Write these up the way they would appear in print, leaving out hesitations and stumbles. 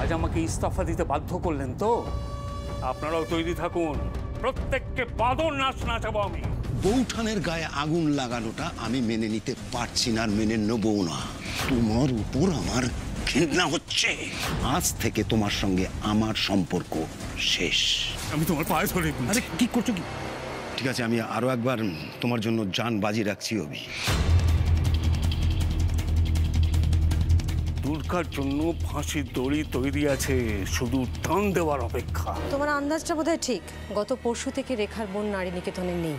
আজ আমাকে ইস্তফা দিতে বাধ্য করলেন তো? আপনারাও তৈরি থাকুন, প্রত্যেককে বাদর নাচ নাচাবো আমি। বৌঠানের গায়ে আগুন লাগানোটা আমি মেনে নিতে পারছি না, আর মেনে নেবও না। তোমার উপর আমার ঘৃণা হচ্ছে। আজ থেকে তোমার সঙ্গে আমার সম্পর্ক শেষ। আমি তোমার পায়ে ধরে। আরে কি করছো কি? ঠিক আছে, আমি আরো একবার তোমার জন্য জান বাজি রাখছি অভি। দুর্গার জন্য ফাঁসির দড়ি তৈরি আছে, শুধু টান দেওয়ার অপেক্ষা। তোমার আন্দাজটা বোধহয় ঠিক। গত পরশু থেকে রেখার বোন নারী নিকেতনে নেই।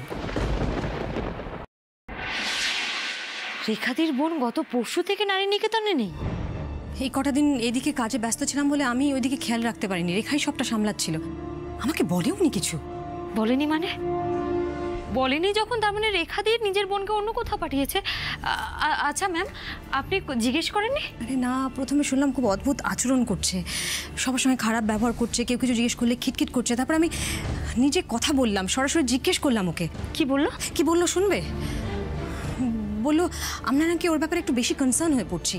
রেখাদির বোন গত পরশু থেকে নারী নিকেতনে নেই? এই কটা দিন এদিকে কাজে ব্যস্ত ছিলাম বলে আমি ওইদিকে খেয়াল রাখতে পারিনি। রেখাই সবটা সামলাচ্ছিল। আমাকে বলেওনি কিছু। বলেনি মানে? বলেনি যখন, তার মানে রেখাদির নিজের বোনকে অন্য কোথাও পাঠিয়েছে। আচ্ছা ম্যাম, আপনি জিজ্ঞেস করেননি? আরে না, প্রথমে শুনলাম খুব অদ্ভুত আচরণ করছে, সবার সঙ্গে খারাপ ব্যবহার করছে, কেউ কিছু জিজ্ঞেস করলে খিটখিট করছে। তারপর আমি নিজে কথা বললাম, সরাসরি জিজ্ঞেস করলাম ওকে। কি বললো শুনবে? বললো আমরা নাকি ওর ব্যাপারে একটু বেশি কনসার্ন হয়ে পড়ছি,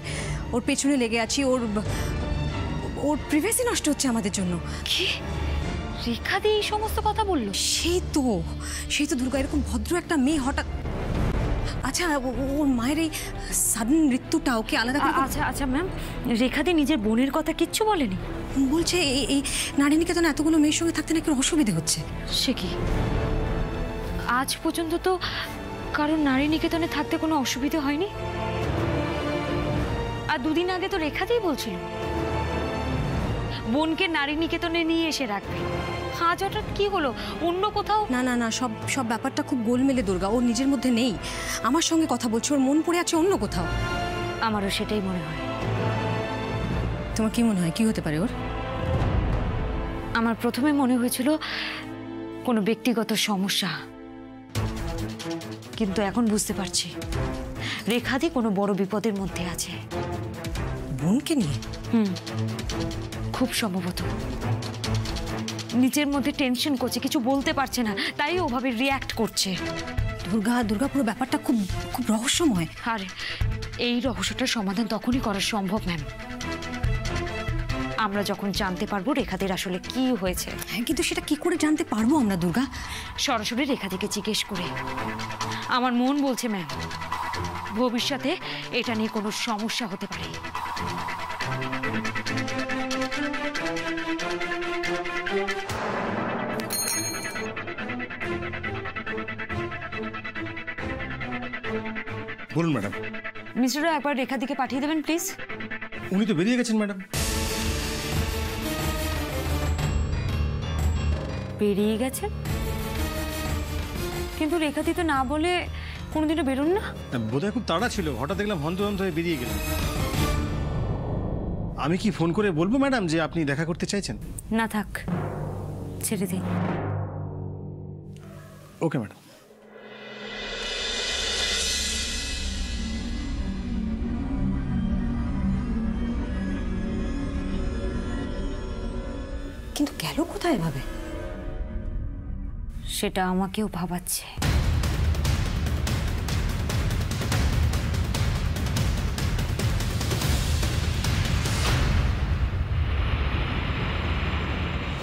ওর পেছনে লেগে আছি, ওর প্রিভেসি নষ্ট হচ্ছে আমাদের জন্য। কি? রেখাদি এই সমস্ত কথা বললো? সেই তো দুর্গা, এরকম ভদ্র একটা মেয়ে হঠাৎ। আচ্ছা, ওর মায়ের এই সাডেন মৃত্যুটা ওকে আলাদা করে। আচ্ছা ম্যাম, রেখাদি নিজের বোনের কথা কিচ্ছু বলেনি? বলছে এই নারী নিকেতনে এতগুলো মেয়ের সঙ্গে থাকতে নাকি অসুবিধে হচ্ছে। সে কি? আজ পর্যন্ত তো কারণ নারী নিকেতনে থাকতে কোনো অসুবিধে হয়নি। আর দুদিন আগে তো রেখাতেই বলছিল বোনকে নারী নিকেতনে নিয়ে এসে রাখবে। আজ হঠাৎ কি হলো? অন্য কোথাও? না, সব ব্যাপারটা খুব গোলমেলে দুর্গা। ওর নিজের মধ্যে নেই, আমার সঙ্গে কথা বলছে, ওর মন পড়ে আছে অন্য কোথাও। আমারও সেটাই মনে হয়। তোমার কি মনে হয় কি হতে পারে ওর? আমার প্রথমে মনে হয়েছিল কোনো ব্যক্তিগত সমস্যা, কিন্তু এখন বুঝতে পারছি রেখাদি কোনো বড় বিপদের মধ্যে আছে। বোনকে নিয়ে? খুব সম্ভবত নিজের মধ্যে টেনশন করছে, কিছু বলতে পারছে না, তাই ওভাবে রিয়্যাক্ট করছে। দুর্গা পুরো ব্যাপারটা খুব খুব রহস্যময়। আর এই রহস্যটার সমাধান তখনই করা সম্ভব ম্যাম, আমরা যখন জানতে পারবো রেখাদের আসলে কি হয়েছে। হ্যাঁ, কিন্তু সেটা কি করে জানতে পারবো আমরা দুর্গা? সরাসরি রেখাদিকে জিজ্ঞেস করে। আমার মন বলছে ম্যাম, ভবিষ্যতে এটা নিয়ে কোনো সমস্যা হতে পারে। বলুন ম্যাডাম। মিস্টার রায়, একবার রেখাদিকে পাঠিয়ে দেবেন প্লিজ। উনি তো বেরিয়ে গেছেন ম্যাডাম। বেরিয়ে গেছেন? কিন্তু রেখাদি তো না বলে কোনোদিনও বেরোন না। বোধহয় খুব তাড়া ছিল, হঠাৎ দেখলাম হন্তদন্ত হয়ে বেরিয়ে গেলেন। আমি কি ফোন করে বলবো ম্যাডাম যে আপনি দেখা করতে চাইছেন? না থাক, ছেড়ে দিন। Okay madam. কিন্তু গেল কোথায় এভাবে? সেটা আমাকেও ভাবাচ্ছে।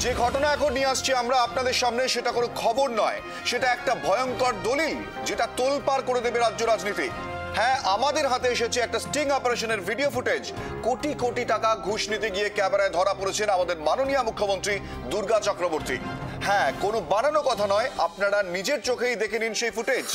যে ঘটনা এখন নিয়ে আসছি আমরা আপনাদের সামনে, সেটা কোনো খবর নয়, সেটা একটা ভয়ঙ্কর দলিল যেটা তোলপাড় করে দেবে রাজ্য রাজনীতি। হ্যাঁ, আমাদের হাতে এসেছে একটা স্টিং অপারেশনের ভিডিও ফুটেজ। কোটি কোটি টাকা ঘুষ নিতে গিয়ে ক্যামেরায় ধরা পড়েছেন আমাদের মাননীয় মুখ্যমন্ত্রী দুর্গা চক্রবর্তী। হ্যাঁ, কোনো বানানো কথা নয়, আপনারা নিজের চোখেই দেখে নিন সেই ফুটেজ।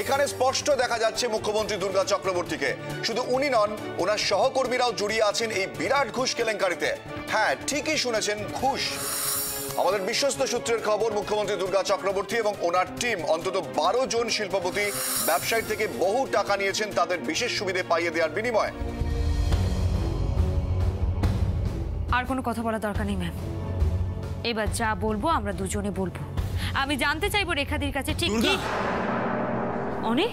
এখানে স্পষ্ট দেখা যাচ্ছে মুখ্যমন্ত্রী দুর্গা চক্রবর্তীকে। শুধু উনি নন, ওনার সহকর্মীরাও জড়িয়ে আছেন এই বিরাট ঘুষ কেলেঙ্কারিতে। হ্যাঁ, ঠিকই শুনেছেন, ঘুষ। আমাদের বিশ্বস্ত সূত্রের খবর, মুখ্যমন্ত্রী দুর্গা চক্রবর্তী এবং ওনার টিম অন্তত 12 জন শিল্পপতি ব্যবসায়ী থেকে বহু টাকা নিয়েছেন তাদের বিশেষ সুবিধে পাইয়ে দেওয়ার বিনিময়ে। আর কোনো কথা বলার দরকার নেই ম্যাম, এবার যা বলবো আমরা দুজনে বলবো। আমি জানতে চাইবো রেখাদির কাছে ঠিক কি। অনেক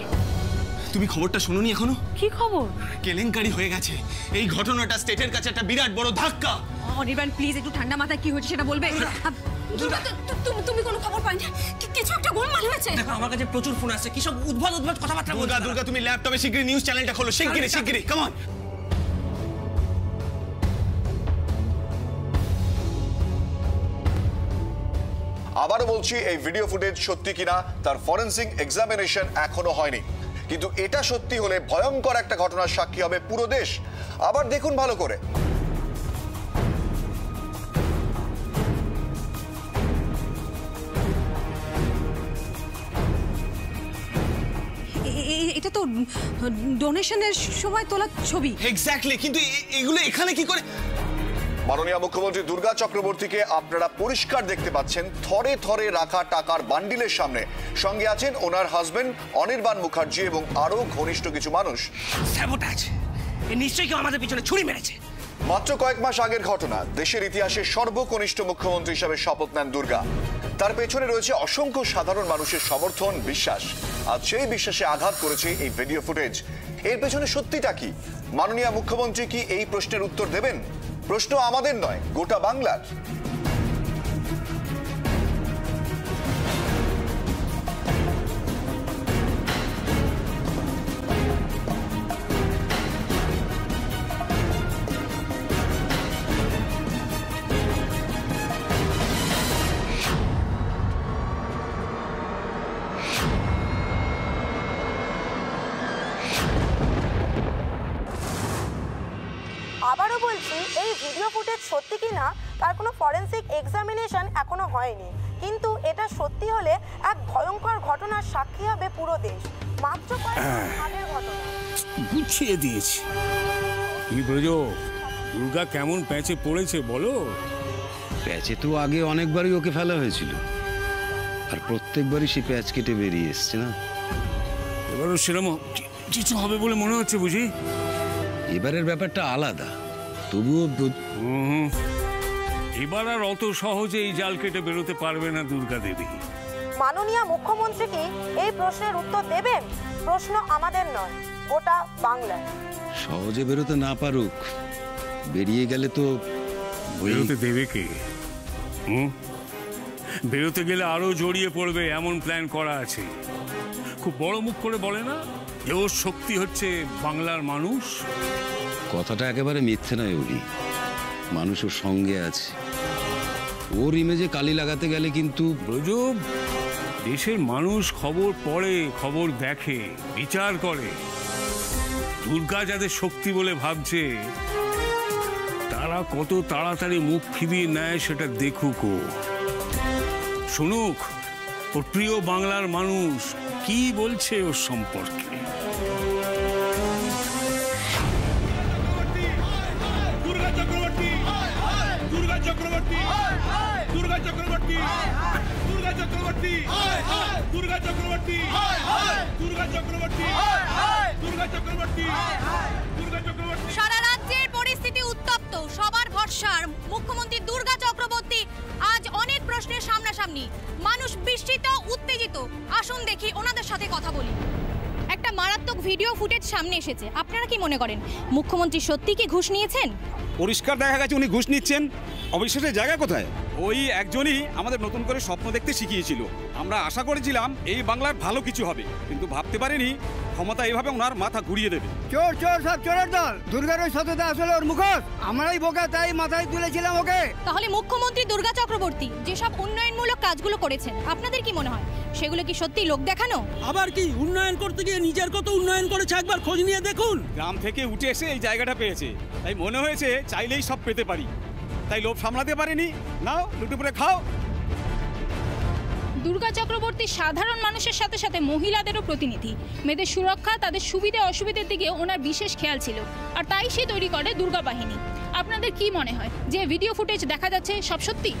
তুমি খবরটা শোনোনি এখনো? কি খবর? কেলেঙ্কারি হয়ে গেছে। এই ঘটনাটা স্টেটের কাছে একটা বিরাট বড় ধাক্কা। অনির্বাণ প্লিজ একটু ঠান্ডা মাথায় কি হয়েছে সেটা বলবে। তুমি কোনো খবর পাই না? কিছু একটা গোলমাল হয়েছে। দেখো আমার কাছে প্রচুর ফোন আসছে, কি সব উদ্ভট কথাবার্তা বলছে। দুর্গা তুমি ল্যাপটপে শিগগিরই নিউজ চ্যানেলটা খোলো, শিগগিরই কাম অন। আবারও বলছি, এই ভিডিও ফুটেজ সত্যি কিনা তার ফরেনসিক এক্সামিনেশন এখনো হয়নি, কিন্তু এটা সত্যি হলে ভয়ঙ্কর একটা ঘটনার সাক্ষী হবে পুরো দেশ। আবার দেখুন ভালো করে। এটা তো ডোনেশনের সময় তোলা ছবি। এক্স্যাক্টলি, কিন্তু এগুলো এখানে কি করে? মাননীয় মুখ্যমন্ত্রী দুর্গা চক্রবর্তীকে আপনারা পরিষ্কার দেখতে পাচ্ছেন থরে থরে রাখা টাকার বান্ডিলের সামনে। সঙ্গে আছেন ওনার হাজবেন্ড অনির্বাণ মুখার্জি এবং আরো ঘনিষ্ঠ কিছু মানুষ। স্যাবোটাজ, নিশ্চয়ই কেউ আমাদের পিছনে ছুরি মেরেছে। মাত্র কয়েক মাস আগের ঘটনা, দেশের ইতিহাসে সর্বকনিষ্ঠ মুখ্যমন্ত্রী হিসেবে শপথ নেন দুর্গা। তার পেছনে রয়েছে অসংখ্য সাধারণ মানুষের সমর্থন, বিশ্বাস। আজ সেই বিশ্বাসে আঘাত করেছে এই ভিডিও ফুটেজ। এর পেছনে সত্যিটা কি? মাননীয় মুখ্যমন্ত্রী কি এই প্রশ্নের উত্তর দেবেন? প্রশ্ন আমাদের নয়, গোটা বাংলার। আবারও বলছি, এই ভিডিও ফুটেজ সত্যি কিনা তার কোনো ফরেনসিক এক্সামিনেশন এখনো হয়নি, কিন্তু এটা সত্যি হলে এক ভয়ঙ্কর ঘটনার সাক্ষী হবে পুরো দেশ। মাত্র কয়েক আগের ঘটনা। গুছিয়ে দিয়েছি। কি ব্রজ, দুর্গা কেমন প্যাচে পড়েছে বলো? প্যাচে তো আগে অনেকবারই ওকে ফেলা হয়েছিল, আর প্রত্যেকবারই সে প্যাচ কেটে বেরিয়ে এসছে না। এবারও সেরকম কিছু হবে বলে মনে হচ্ছে বুঝি। এবারের ব্যাপারটা আলাদা, তবুও এবার আর অত সহজে এই জাল কেটে বেরোতে পারবে না দুর্গা দেবী। মাননীয় মুখ্যমন্ত্রী কি এই প্রশ্নের উত্তর দেবেন? প্রশ্ন আমাদের নয়, গোটা বাংলার। সহজে বেরোতে না পারুক, বেরিয়ে গেলে তো বেরোতে দেবে কে? বেরোতে গেলে আরো জড়িয়ে পড়বে, এমন প্ল্যান করা আছে। খুব বড় মুখ করে বলে না যে ওর শক্তি হচ্ছে বাংলার মানুষ। কথাটা একেবারে মিথ্যে নয় অভি, মানুষ ওর সঙ্গে আছে। ওর ইমেজে কালি লাগাতে গেলে কিন্তু ব্রজব, দেশের মানুষ খবর পড়ে, খবর দেখে, বিচার করে। দুর্গা যাদের শক্তি বলে ভাবছে তারা কত তাড়াতাড়ি মুখ ফিরিয়ে নেয় সেটা দেখুক, ও শুনুক ওর প্রিয় বাংলার মানুষ কি বলছে ওর সম্পর্কে। দুর্গা চক্রবর্তী, দুর্গা চক্রবর্তী, দুর্গা চক্রবর্তী, দুর্গা চক্রবর্তী, দুর্গা চক্রবর্তী, দুর্গা চক্রবর্তী, দুর্গা চক্রবর্তী, দুর্গা চক্রবর্তী। সারা রাজ্যের পরিস্থিতি উত্তপ্ত। সবার ভরসার মুখ্যমন্ত্রী দুর্গা চক্রবর্তী আজ অনেক প্রশ্নের সামনাসামনি। মানুষ বিস্মিত, উত্তেজিত। আসুন দেখি ওনাদের সাথে কথা বলি। একটা মারাত্মক ভিডিও ফুটেজ সামনে এসেছে। আপনারা কি মনে করেন মুখ্যমন্ত্রী সত্যি কি ঘুষ নিয়েছেন? পরিষ্কার দেখা গেছে উনি ঘুষ নিচ্ছেন। অবিশ্বাসের জায়গা কোথায়? ওই একজনই আমাদের নতুন করে স্বপ্ন দেখতে শিখিয়েছিল। আমরা আশা করেছিলাম এই বাংলার ভালো কিছু হবে, কিন্তু ভাবতে পারিনি ক্ষমতা এইভাবে ওনার মাথা ঘুরিয়ে দেবে। চোর চোর সব চোরের দল। দুর্গার ওই সততা আসলে ওর মুখোশ। আমরাই বোকা, তাই মাথায় তুলেছিলাম ওকে। তাহলে মুখ্যমন্ত্রী দুর্গা চক্রবর্তী যেসব উন্নয়নমূলক কাজগুলো করেছেন আপনাদের কি মনে হয় সেগুলো কি সত্যি লোক দেখানো? আবার কি উন্নয়ন করতে গিয়ে নিজের কত উন্নয়ন করেছে একবার খোঁজ নিয়ে দেখুন। গ্রাম থেকে উঠে এসে এই জায়গাটা পেয়েছে, তাই মনে হয়েছে চাইলেই সব পেতে পারি, তাই লোভ সামলাতে পারেনি। নাও লুটে পুরে খাও। দুর্গা চক্রবর্তী সাধারণ মানুষের সাথে সাথে মহিলাদেরও প্রতিনিধি। মেয়েদের সুরক্ষা, তাদের সুবিধা অসুবিধার দিকে ওনার বিশেষ খেয়াল ছিল, আর তাই সে তৈরি করে দুর্গা বাহিনী। আপনাদের কি মনে হয় যে ভিডিও ফুটেজ দেখা যাচ্ছে সব সত্যি?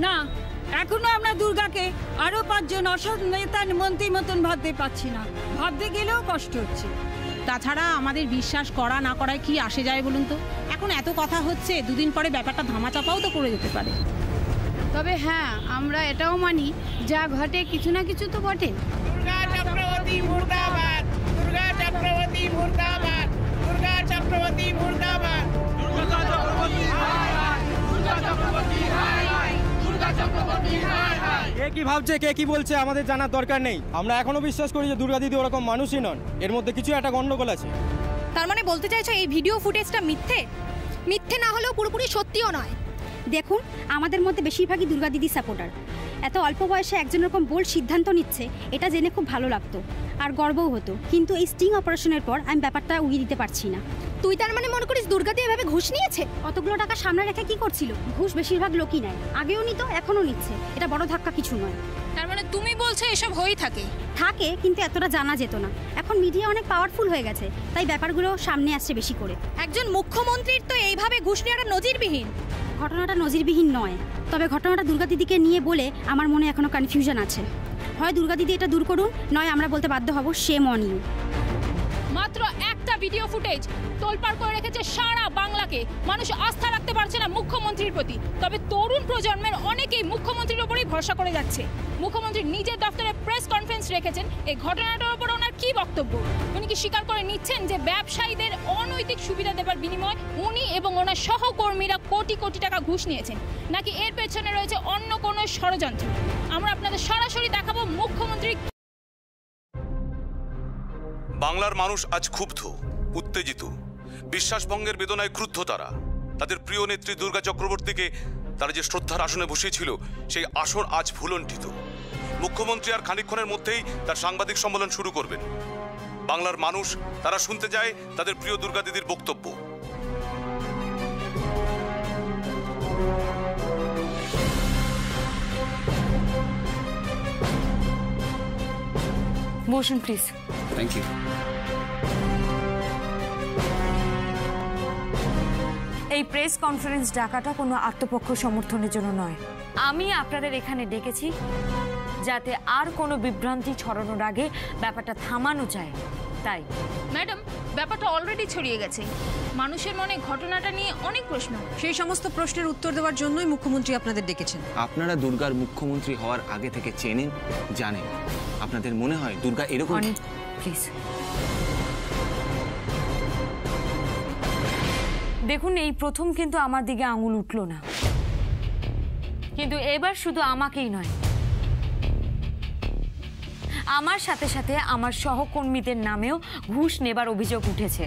না, এখনো আমরা দুর্গাকে আরো 5 জন অসৎ নেতার মন্ত্রী মতন ভাবতে পারছি না। ভাবতে গেলেও কষ্ট হচ্ছে। তাছাড়া আমাদের বিশ্বাস করা না করায় কি আসে যায় বলুন তো? এখন এত কথা হচ্ছে, দুদিন পরে ব্যাপারটা ধামাচাপাও তো করে যেতে পারে। তবে হ্যাঁ, আমরা এটাও মানি যা ঘটে কিছু না কিছু তো ঘটে। দুর্গা চক্রবর্তী মুর্দাবাদ, দুর্গা চক্রবর্তী মুর্দাবাদ, দুর্গা চক্রবর্তী হায় হায়, দুর্গা চক্রবর্তী হায় হায়, দুর্গা চক্রবর্তী হায় হায়। কে কি ভাবছে, কে কি বলছে আমাদের জানার দরকার নেই। আমরা এখনো বিশ্বাস করি যে দুর্গা দিদি ওরকম মানুষই নন, এর মধ্যে কিছু একটা গন্ডগোল আছে। তার মানে বলতে চাইছো এই ভিডিও ফুটেজটা মিথ্যে? মিথ্যে না হলেও পুরোপুরি সত্যিও নয়। দেখুন, আমাদের মধ্যে বেশিরভাগই দুর্গা দিদি সাপোর্টার। এত অল্প বয়সে একজন এরকম বোল্ড সিদ্ধান্ত নিচ্ছে, এটা জেনে খুব ভালো লাগতো আর গর্বও হতো। কিন্তু এই স্টিং অপারেশনের পর আমি ব্যাপারটা উড়িয়ে দিতে পারছি না। তুই তার মানে মনে করিস দুর্গা দিয়ে এভাবে ঘুষ নিয়েছে? অতগুলো টাকা সামনে রেখে কি করছিল? ঘুষ বেশিরভাগ লোকই নেয়, আগেও নিত, এখনও নিচ্ছে। এটা বড় ধাক্কা কিছু নয়। তার মানে তুমি বলছো এসব হয়েই থাকে? থাকে, কিন্তু এতটা জানা যেত না। এখন মিডিয়া অনেক পাওয়ারফুল হয়ে গেছে, তাই ব্যাপারগুলো সামনে আসছে বেশি করে। একজন মুখ্যমন্ত্রীর তো এইভাবে ঘুষ নেওয়াটা নজিরবিহীন। ঘটনাটা নজিরবিহীন নয়, তবে ঘটনাটা দুর্গা দিদিকে নিয়ে বলে আমার মনে এখনো কনফিউশন আছে। হয় দুর্গা দিদি এটা দূর করুন, নয় আমরা বলতে বাধ্য হব শেম অন ইউ। মাত্র একটা ভিডিও ফুটেজ তোলপাড় করে রেখেছে সারা বাংলাকে। মানুষ আস্থা রাখতে পারছে না মুখ্যমন্ত্রীর প্রতি। তবে তরুণ প্রজন্মের অনেকেই মুখ্যমন্ত্রীর উপরেই ভরসা করে যাচ্ছে। মুখ্যমন্ত্রী নিজের দপ্তরে প্রেস কনফারেন্স রেখেছেন। এই ঘটনাটার উপর ওনার কি বক্তব্য? উনি কি স্বীকার করে নিচ্ছেন যে ব্যবসায়ীদের অনৈতিক সুবিধা দেবার বিনিময়ে উনি এবং ওনার সহকর্মীরা কোটি কোটি টাকা ঘুষ নিয়েছেন, নাকি এর পেছনে রয়েছে অন্য কোনো ষড়যন্ত্র? আমরা আপনাদের সরাসরি দেখাবো মুখ্যমন্ত্রী। বাংলার মানুষ আজ ক্ষুব্ধ, উত্তেজিত, বিশ্বাসভঙ্গের বেদনায় ক্রুদ্ধ। তারা তাদের প্রিয় নেত্রী দুর্গা চক্রবর্তীকে তারা যে শ্রদ্ধার আসনে বসিয়েছিল, সেই আসন আজ ভুলণ্ঠিত। মুখ্যমন্ত্রী আর খানিকক্ষণের মধ্যেই তার সাংবাদিক সম্মেলন শুরু করবেন। বাংলার মানুষ তারা শুনতে চায় তাদের প্রিয় দুর্গা দিদির বক্তব্য। বসুন প্লিজ। Thank you. এই প্রেস কনফারেন্স ডাকাটা কোনো আত্মপক্ষ সমর্থনের জন্য নয়। আমি আপনাদের এখানে ডেকেছি যাতে আর কোনো বিভ্রান্তি ছড়ানোর আগে ব্যাপারটা থামানো যায়। তাই ম্যাডাম, ব্যাপারটা অলরেডি ছড়িয়ে গেছে। মানুষের মনে ঘটনাটা নিয়ে অনেক প্রশ্ন। সেই সমস্ত প্রশ্নের উত্তর দেওয়ার জন্যই মুখ্যমন্ত্রী আপনাদের ডেকেছেন। আপনারা দুর্গার মুখ্যমন্ত্রী হওয়ার আগে থেকে চেনেন, জানেন। আপনাদের মনে হয় দুর্গা এরকম? প্লিজ দেখুন, এই প্রথম কিন্তু আমার দিকে আঙুল উঠল না, কিন্তু এবার শুধু আমাকেই নয়, আমার সাথে সাথে আমার সহকর্মীদের নামেও ঘুষ নেবার অভিযোগ উঠেছে,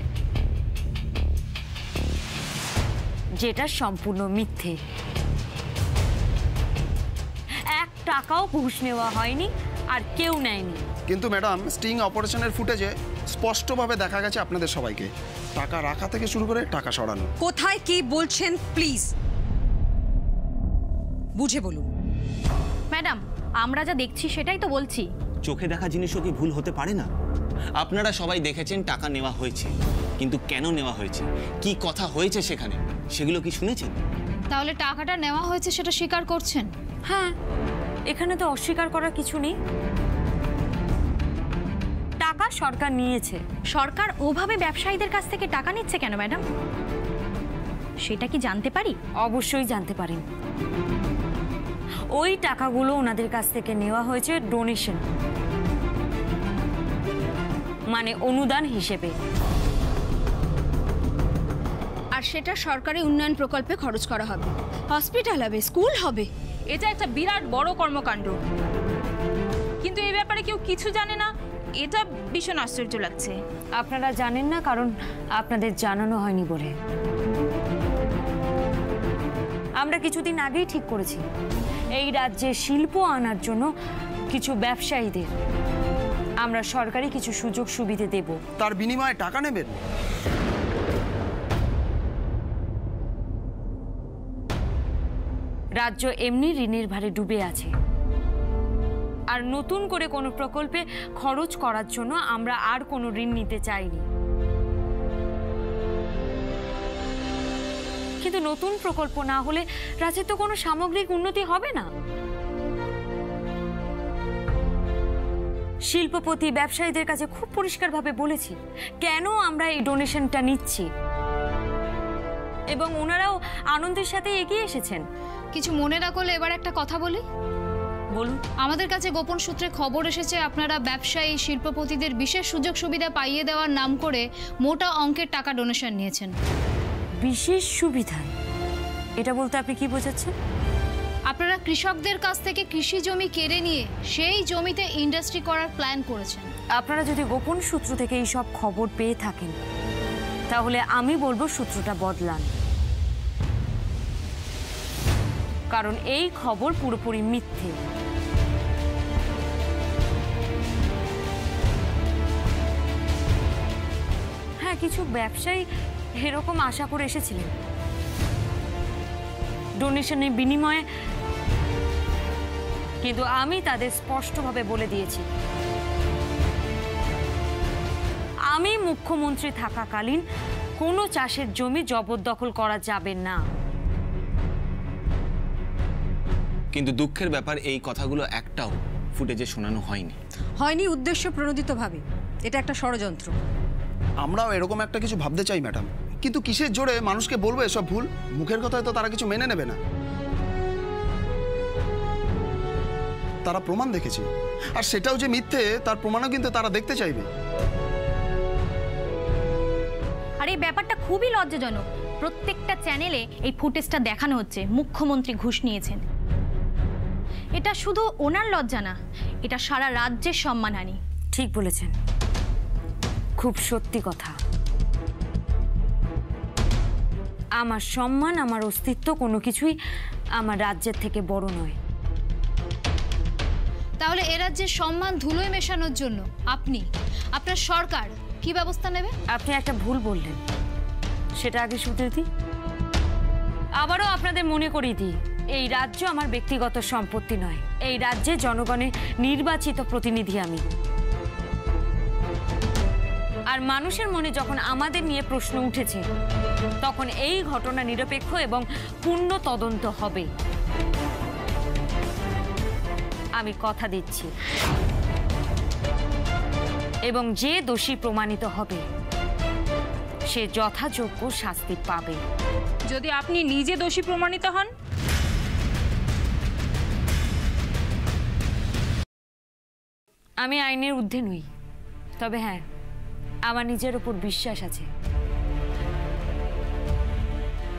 যেটা সম্পূর্ণ মিথ্যে। 1 টাকাও ঘুষ নেওয়া হয়নি, আর কেউ নেয়নি। কিন্তু ম্যাডাম, স্টিং অপারেশনের ফুটেজে স্পষ্টভাবে দেখা গেছে আপনাদের সবাইকে টাকা রাখা থেকে শুরু করে টাকা সরানো। কোথায় কি বলছেন প্লিজ বুঝে বলুন। ম্যাডাম, আমরা যা দেখছি সেটাই তো বলছি। চোখে দেখা জিনিসও কি ভুল হতে পারে না? আপনারা সবাই দেখেছেন টাকা নেওয়া হয়েছে, কিন্তু কেন নেওয়া হয়েছে, কি কথা হয়েছে সেখানে, সেগুলো কি শুনেছেন? তাহলে টাকাটা নেওয়া হয়েছে সেটা স্বীকার করছেন? হ্যাঁ, এখানে তো অস্বীকার করার কিছু নেই। টাকা সরকার নিয়েছে। সরকার ওভাবে ব্যবসায়ীদের কাছ থেকে টাকা নিচ্ছে কেন ম্যাডাম, সেটা কি জানতে পারি? অবশ্যই জানতে পারেন। ওই টাকাগুলো ওনাদের কাছ থেকে নেওয়া হয়েছে ডোনেশন, মানে অনুদান হিসেবে। আর সেটা সরকারি উন্নয়ন প্রকল্পে খরচ করা হবে, হসপিটাল হবে, স্কুল হবে। এটা একটা বিরাট বড় কর্মকাণ্ড, কিন্তু এই ব্যাপারে কেউ কিছু জানে না। এটা ভীষণ আশ্চর্য লাগছে। আপনারা জানেন না কারণ আপনাদের জানানো হয়নি বলে। আমরা কিছুদিন আগেই ঠিক করেছি এই রাজ্যে শিল্প আনার জন্য কিছু ব্যবসায়ীদের আমরা সরকারি কিছু সুযোগ সুবিধা দেব। তার বিনিময়ে টাকা নেবেন? রাজ্য এমনি ঋণের ভারে ডুবে আছে, আর নতুন করে কোনো প্রকল্পে খরচ করার জন্য আমরা আর কোনো ঋণ নিতে চাইনি। কিন্তু নতুন প্রকল্প না হলে রাজ্যে তো কোনো সামগ্রিক উন্নতি হবে না। শিল্পপতি ব্যবসায়ীদের কাছে খুব পরিষ্কারভাবে বলেছি কেন আমরা এই ডোনেশনটা নিচ্ছি, এবং ওনারাও আনন্দের সাথে এগিয়ে এসেছেন। কিছু মনে না করলে এবার একটা কথা বলি। বলুন। আমাদের কাছে গোপন সূত্রে খবর এসেছে আপনারা ব্যবসায়ী শিল্পপতিদের বিশেষ সুযোগ সুবিধা পাইয়ে দেওয়ার নাম করে মোটা অঙ্কের টাকা ডোনেশন নিয়েছেন। বিশেষ সুবিধা? এটা বলতে আপনি কি বোঝাচ্ছেন? আপনারা কৃষকদের কাছ থেকে কৃষি জমি কেড়ে নিয়ে সেই জমিতে ইন্ডাস্ট্রি করার প্ল্যান করেছেন। আপনারা যদি গোপন সূত্র থেকে এই সব খবর পেয়ে থাকেন তাহলে আমি বলবো সূত্রটা বদলান, কারণ এই খবর পুরোপুরি মিথ্যে। হ্যাঁ, কিছু ব্যবসায়ী এরকম আশা করে এসেছিলেন ডোনেশনের বিনিময়ে, কিন্তু আমি তাদের স্পষ্টভাবে বলে দিয়েছি আমি মুখ্যমন্ত্রী থাকাকালীন কোনো চাষের জমি জবরদখল করা যাবে না। কিন্তু দুঃখের ব্যাপার এই কথাগুলো একটাও ফুটেজে শোনানো হয়নি উদ্দেশ্য প্রণোদিতভাবে। এটা একটা ষড়যন্ত্র। আমরাও এরকম একটা কিছু ভাবতে চাই ম্যাডাম, কিন্তু কিসের জোরে মানুষকে বলবো এসব ভুল? মুখের কথায় তো তারা কিছু মেনে নেবে না। তারা প্রমাণ দেখেছে, আর সেটাও যে মিথ্যে তার প্রমাণও কিন্তু তারা দেখতে চাইবে। আর এই ব্যাপারটা খুবই লজ্জাজনক। প্রত্যেকটা চ্যানেলে এই ফুটেজটা দেখানো হচ্ছে মুখ্যমন্ত্রী ঘুষ নিয়েছেন। এটা শুধু ওনার লজ্জা না, এটা সারা রাজ্যের সম্মানহানি। ঠিক বলেছেন, খুব সত্যি কথা। আমার সম্মান, আমার অস্তিত্ব কোনো কিছুই আমার রাজ্যের থেকে বড় নয়। তাহলে এ রাজ্যের সম্মান ধুলোয় মেশানোর জন্য আপনার সরকার কি ব্যবস্থা নেবে? আপনি একটা ভুল বললেন, সেটা আগে শুধরে দিই। আবারও আপনাদের মনে করিয়ে দিই, এই রাজ্য আমার ব্যক্তিগত সম্পত্তি নয়। এই রাজ্যে জনগণের নির্বাচিত প্রতিনিধি আমি। আর মানুষের মনে যখন আমাদের নিয়ে প্রশ্ন উঠেছে তখন এই ঘটনা নিরপেক্ষ এবং পূর্ণ তদন্ত হবে। আমি কথা দিচ্ছি, এবং যে দোষী প্রমাণিত হবে সে যথাযোগ্য শাস্তি পাবে। যদি আপনি নিজে দোষী প্রমাণিত হন? আমি আইনের ঊর্ধ্বে নই, তবে হ্যাঁ, আমার নিজের উপর বিশ্বাস আছে।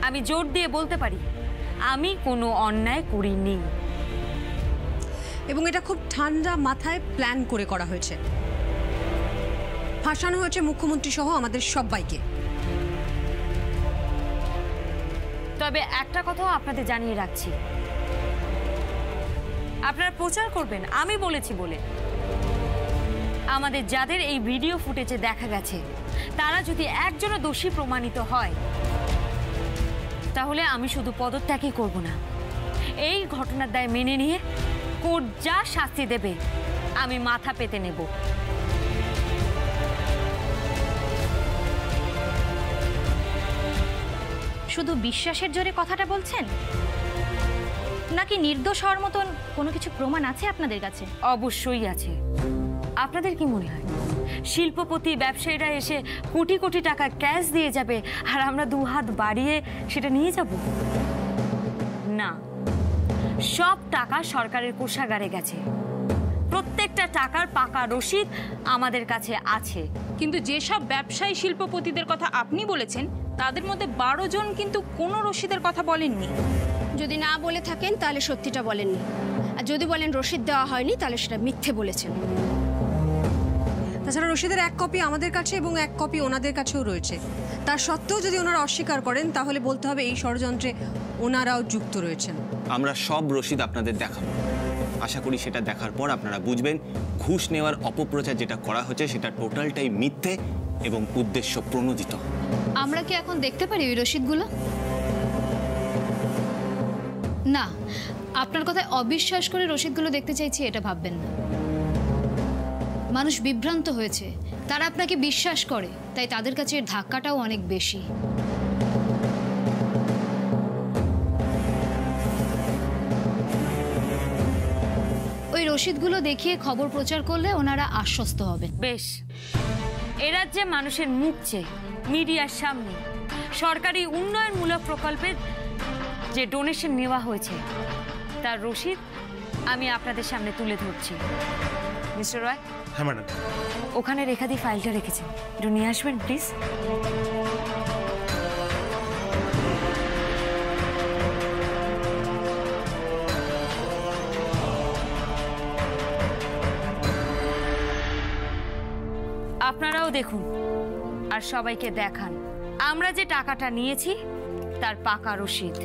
আমি জোর দিয়ে বলতে পারি আমি কোনো অন্যায় করিনি, এবং এটা খুব ঠান্ডা মাথায় প্ল্যান করে করা হয়েছে। ফাঁসানো হয়েছে মুখ্যমন্ত্রী সহ আমাদের সবাইকে। তবে একটা কথাও আপনাদের জানিয়ে রাখছি, আপনারা প্রচার করবেন আমি বলেছি বলে। আমাদের যাদের এই ভিডিও ফুটেজে দেখা গেছে তারা যদি একজনও দোষী প্রমাণিত হয় তাহলে আমি শুধু পদত্যাগই করব না, এই ঘটনার দায় মেনে নিয়ে কোর্ট যা শাস্তি দেবে আমি মাথা পেতে নেব। শুধু বিশ্বাসের জোরে কথাটা বলছেন, নাকি নির্দোষ হওয়ার মতন কোনো কিছু প্রমাণ আছে আপনাদের কাছে? অবশ্যই আছে। আপনাদের কি মনে হয় শিল্পপতি ব্যবসায়ীরা এসে কোটি কোটি টাকা ক্যাশ দিয়ে যাবে আর আমরা দু হাত বাড়িয়ে সেটা নিয়ে যাব? না, সব টাকা সরকারের কোষাগারে গেছে। প্রত্যেকটা টাকার পাকা রসিদ আমাদের কাছে আছে। কিন্তু যেসব ব্যবসায়ী শিল্পপতিদের কথা আপনি বলেছেন তাদের মধ্যে 12 জন কিন্তু কোনো রসিদের কথা বলেননি। যদি না বলে থাকেন তাহলে সত্যিটা বলেননি, আর যদি বলেন রসিদ দেওয়া হয়নি তাহলে সেটা মিথ্যে বলেছেন। তাছাড়া রসিদের এক কপি আমাদের কাছে এবং এক কপি ওনাদের কাছেও রয়েছে। তার সত্ত্বেও যদি ওনারা অস্বীকার করেন তাহলে বলতে হবে এই ষড়যন্ত্রে ওনারাও যুক্ত রয়েছেন। আমরা সব রসিদ আপনাদের দেখাবো। আশা করি সেটা দেখার পর আপনারা বুঝবেন ঘুষ নেওয়ার অপপ্রচার যেটা করা হচ্ছে সেটা টোটালটাই মিথ্যে এবং উদ্দেশ্য প্রণোদিত। আমরা কি এখন দেখতে পারি ওই রসিদগুলো? না, আপনার কথায় অবিশ্বাস করে রসিদগুলো দেখতে চাইছি এটা ভাববেন না। মানুষ বিভ্রান্ত হয়েছে, তারা আপনাকে বিশ্বাস করে, তাই তাদের কাছে এর ধাক্কাটাও অনেক বেশি। ওই রসিদগুলো দেখিয়ে খবর প্রচার করলে ওনারা আশ্বস্ত হবেন। বেশ, এ রাজ্যে মানুষের মুখ চেয়ে মিডিয়ার সামনে সরকারি উন্নয়নমূলক প্রকল্পের যে ডোনেশন নেওয়া হয়েছে তার রসিদ আমি আপনাদের সামনে তুলে ধরছি। মিস্টার রয়। হ্যাঁ ম্যাডাম। ওখানে রেখা দিয়ে ফাইলটা রেখেছেন, একটু নিয়ে আসবেন প্লিজ। আপনারাও দেখুন আর সবাইকে দেখান আমরা যে টাকাটা নিয়েছি তার পাকা রসিদ।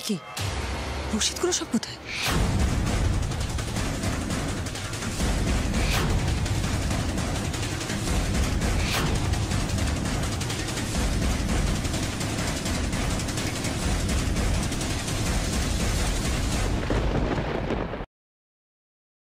কি রসিদগুলো সব কোথায়?